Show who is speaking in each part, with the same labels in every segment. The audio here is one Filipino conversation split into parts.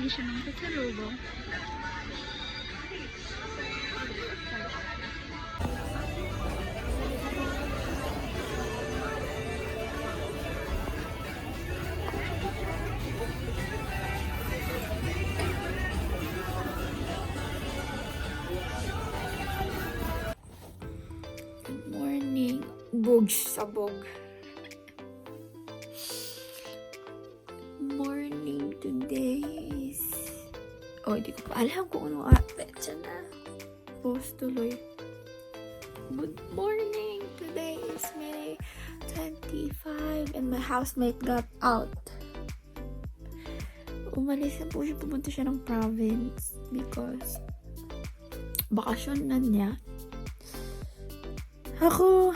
Speaker 1: siya ng pasalubong. Good morning. Bugs sabog. Morning today is... Oh, hindi ko pa alam kung ano petsa na. Post tuloy. Good morning. Today is May 25 and my housemate got out. Umalis na po siya. Pumunta siya ng province because bakasyon na niya. Ako,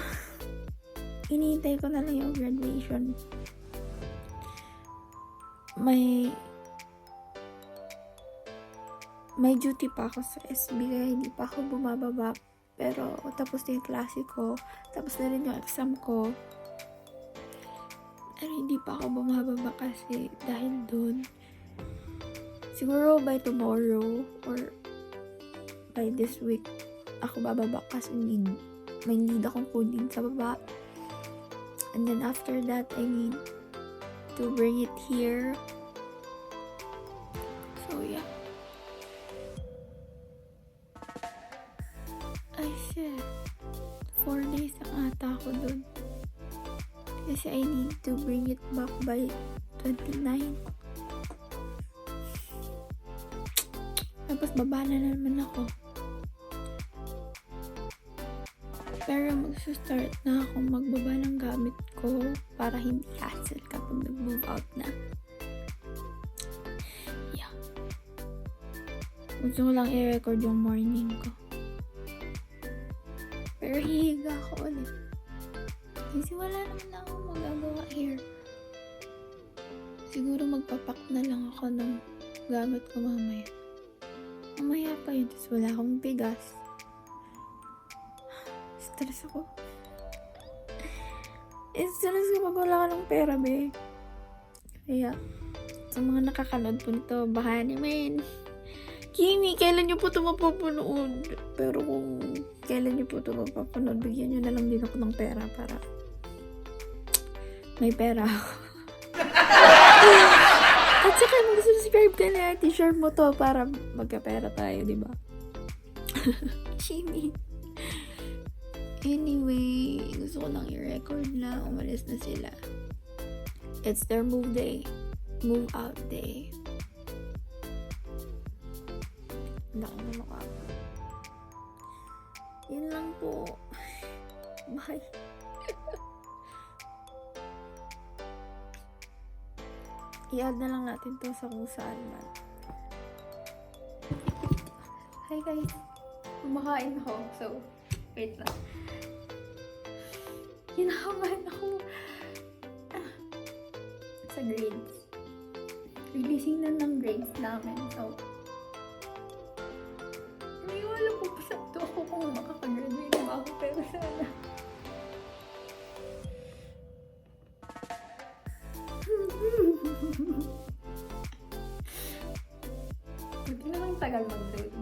Speaker 1: inihintay ko na lang yung graduation. May duty pa ako sa SB kaya hindi pa ako bumababa. Pero tapos na yung klase ko, tapos na rin yung exam ko. Pero hindi pa ako bumababa kasi dahil dun. Siguro by tomorrow or by this week, ako bababa kasi may need akong kunin sa baba. And then after that, I need to bring it here. So yeah. Ay shit. 4 days ang ata ako dun. Kasi I need to bring it back by 29. Tapos baba na naman ako. Pero magsa-start na akong magbaba ng gamit ko para hindi hassle kapag nag-move out na. Yeah. Gusto ko lang i-record yung morning ko. Pero hihiga ako ulit. Kasi wala naman na akong magagawa here. Siguro magpapak na lang ako ng gamit ko mamaya. Mamaya pa yun. Tapos wala akong bigas. Stress ako. Stress kapag wala ka ng pera, be. Kaya, sa mga nakakanood po nito, baka naman, Kimi, kailan nyo po ito mapapanood? Pero kung kailan nyo po ito mapapanood, bigyan nyo na lang din ako ng pera para may pera ako. At saka, mag-subscribe ka na, t-shirt mo to para magka-pera tayo, diba? Kimi. Anyway, gusto ko lang i-record na umalis na sila. It's their move day. Move out day. Laki na mukha ko. Yun lang po. Bye. I-add na lang natin to sa kung saan man. Hi guys. Kumakain ako. So, wait lang. Kinakabahan ako sa grades. Releasing na ng grades namin. So, hindi ko alam kung pasakto ako kung makakagraduate na ako. Pero sana. Buti na lang tagal mag-grade.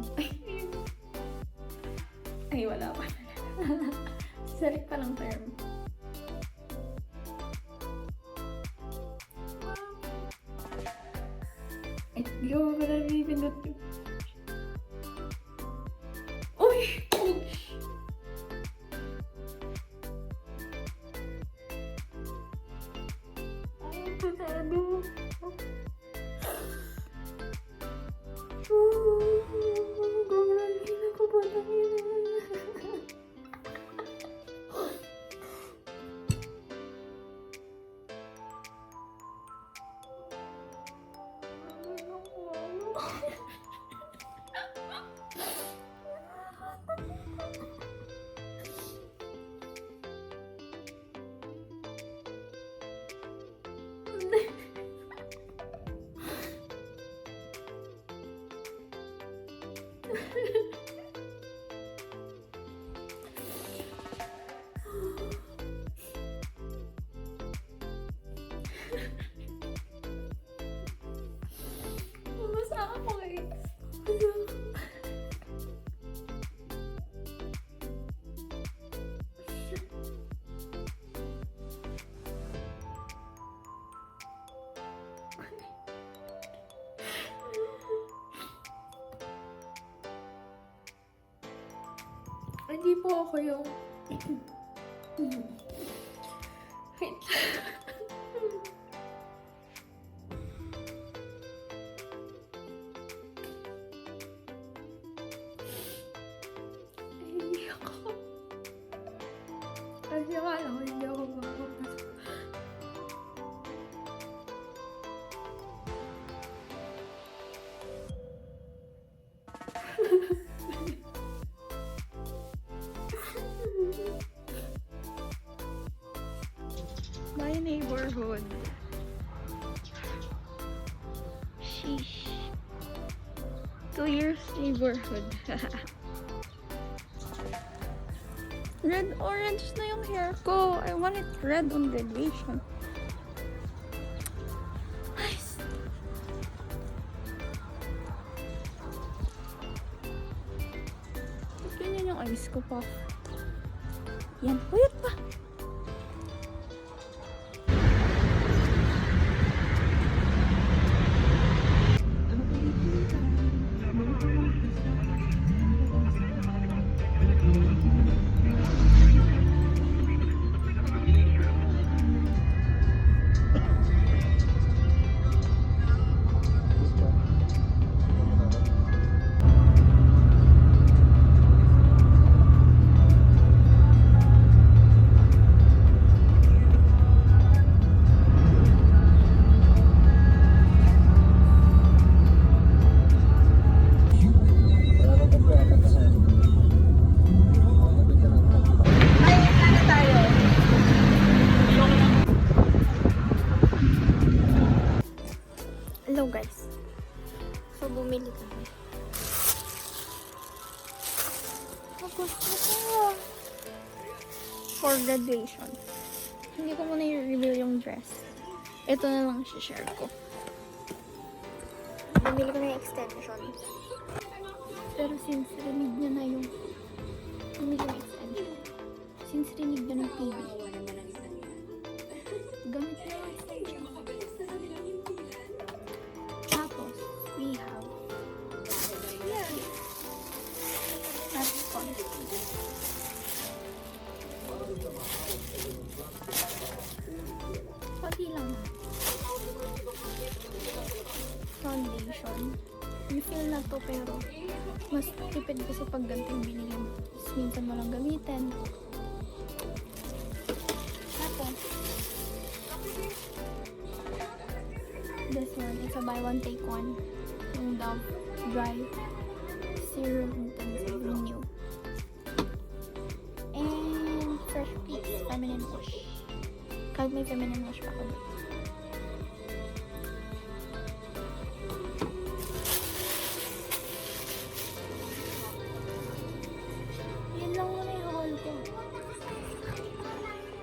Speaker 1: Ay, wala pa. Sarik pa lang term. Ay, di ko pa nabibindot yun. Uy! Ay, pasado. Gagawin ako ba na yun? Hindi po ako yung... Wait. Hindi ako. Kasi akala ko hindi ako makapasok.
Speaker 2: My neighborhood. Sheesh. 2 years neighborhood. Red orange na yung hair ko. I want it red on graduation. Nice. Ganyan yung eyes ko pa. Yan. Puyat pa.
Speaker 1: Hello guys. So, bumili kami. Tapos ako. For graduation. Hindi ko muna i-reveal yung dress. Ito na lang share ko. Bumili ko na yung extension. Pero since rinig niya na yung bumili yung extension. Since rinig niya ng TV. Gamit na yung extension. Tapos, we have that's fun. Pati lang foundation. Refill na to pero mas tipid kasi pag ganito yung binili mo. Minsan mo lang gamitin. Tapos, this one is a buy one take one. Yung Dove Dry Serum Intensive Renew. And Fresh Peaks Feminine Wash. Kahit may feminine wash pa ako. Yan lang muna yung haul ko.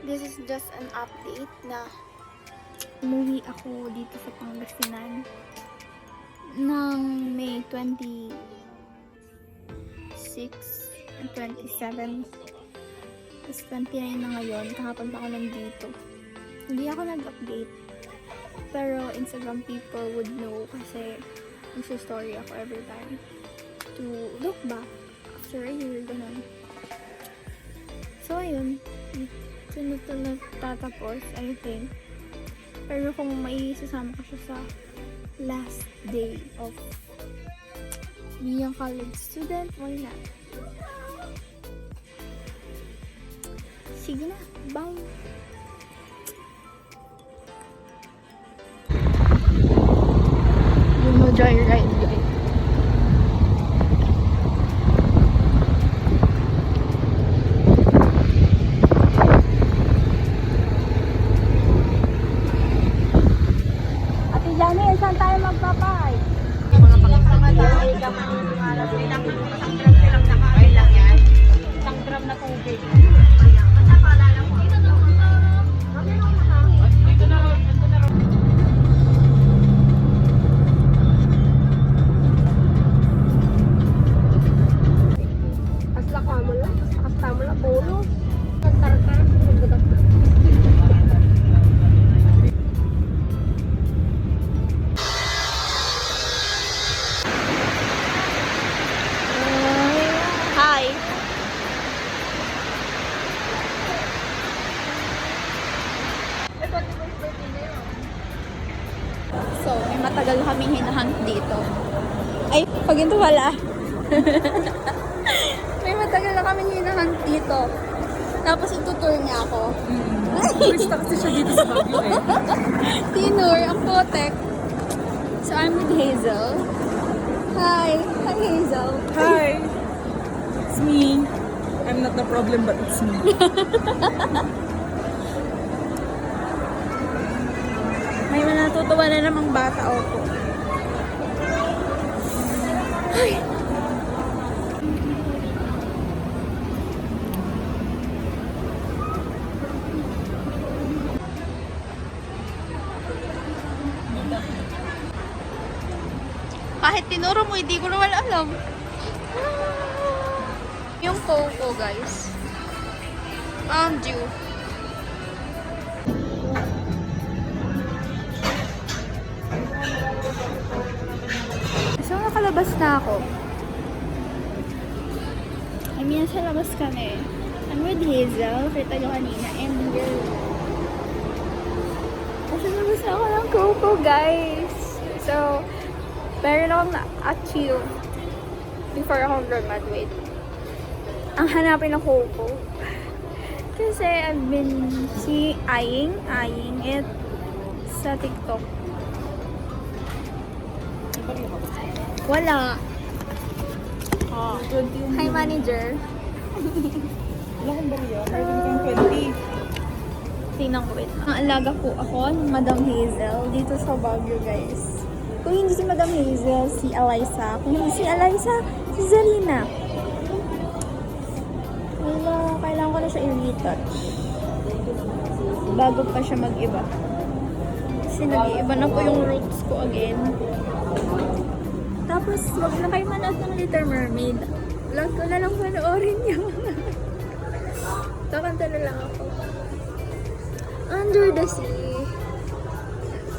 Speaker 1: This is just an update na umuwi ako dito sa Pangasinan ng May 26 and 27. Tapos 29 na ngayon. Kahapon pa ako nandito. Hindi ako nag-update. Pero Instagram people would know kasi nagsa-story ako every time to look back after a year, ganun. So, ayun. Ito na tatapos, I think. Pero kung may sasama ko siya sa last day of being a college student, why not? Sige na, bye! Yung mo joyride, guys. Ate Jani, saan tayo magpapay?
Speaker 3: Mga pangkamatay, ilang nakain lang yan. Isang gram na tubig. Asla ka mo lang, kasta mo lang, bonus. Nagtarakar, nagbudak.
Speaker 1: Hi!
Speaker 2: hinahunt dito. Ay, pag ito wala. May matagal na kami hinahunt dito. Tapos itutour niya ako.
Speaker 4: Turista kasi siya dito sa Baguio eh.
Speaker 2: Tinur, ang potek. So, I'm with Hazel. Hi. Hi, Hazel.
Speaker 4: Hi! It's me. I'm not the problem, but it's me.
Speaker 2: May natutuwa na namang bata ako. Ay. Kahit tinuro mo, hindi ko naman alam. Yung Coco, guys. Found you. So, nakalabas na ako. I mean, sa labas kami. I'm with Hazel, kita nyo kanina, and we're... Nasa labas na ako ng Coco, guys. So, meron akong na-achieve before ako graduate. Ang hanapin ng Coco. Kasi I've been eyeing it sa TikTok. Wala.
Speaker 4: Ah,
Speaker 2: Hi, manager.
Speaker 4: wala kang bariya. Meron kang 20.
Speaker 2: Tingnan ko, wait. Ang alaga po ako ng Madam Hazel dito sa Baguio, guys. Kung hindi si Madam Hazel, si Eliza. Kung hindi si Eliza, si Zarina. Wala, kailangan ko na siya i-retouch. Bago pa siya mag-iba. Kasi nag-iiba na po yung roots ko again. Tapos, wag na kayo manood ng Little Mermaid. Vlog ko na lang panoorin yun. Kakanta na lang ako. Under the sea.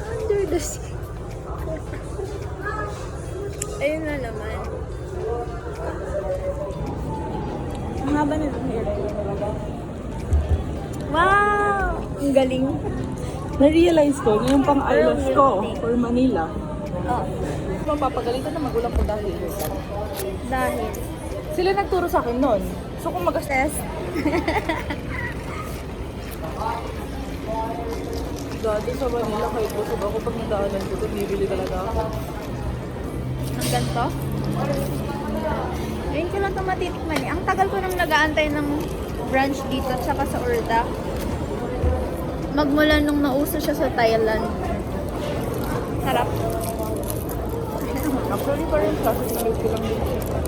Speaker 2: Under the sea. Ayun na naman.
Speaker 4: Ang haba na ng hair.
Speaker 2: Wow! Ang galing.
Speaker 4: Na-realize ko, yung pang eyelash ko for Manila.
Speaker 2: Oh,
Speaker 4: Mapapagalitan na magulang ko dahil haircut.
Speaker 2: dahil.
Speaker 4: Sila nagturo sa akin nun. So kung mag-assess, dati sa Manila kahit busog ako pag nadaanan ko, bibili talaga ako.
Speaker 2: Ang ganito. Ngayon ko lang ito matitikman eh. Ang tagal ko nang nag-aantay ng branch dito tsaka sa Urda. Magmula nung nauso siya sa Thailand. Sarap.
Speaker 4: Actually, parang classic na ko lang din siya.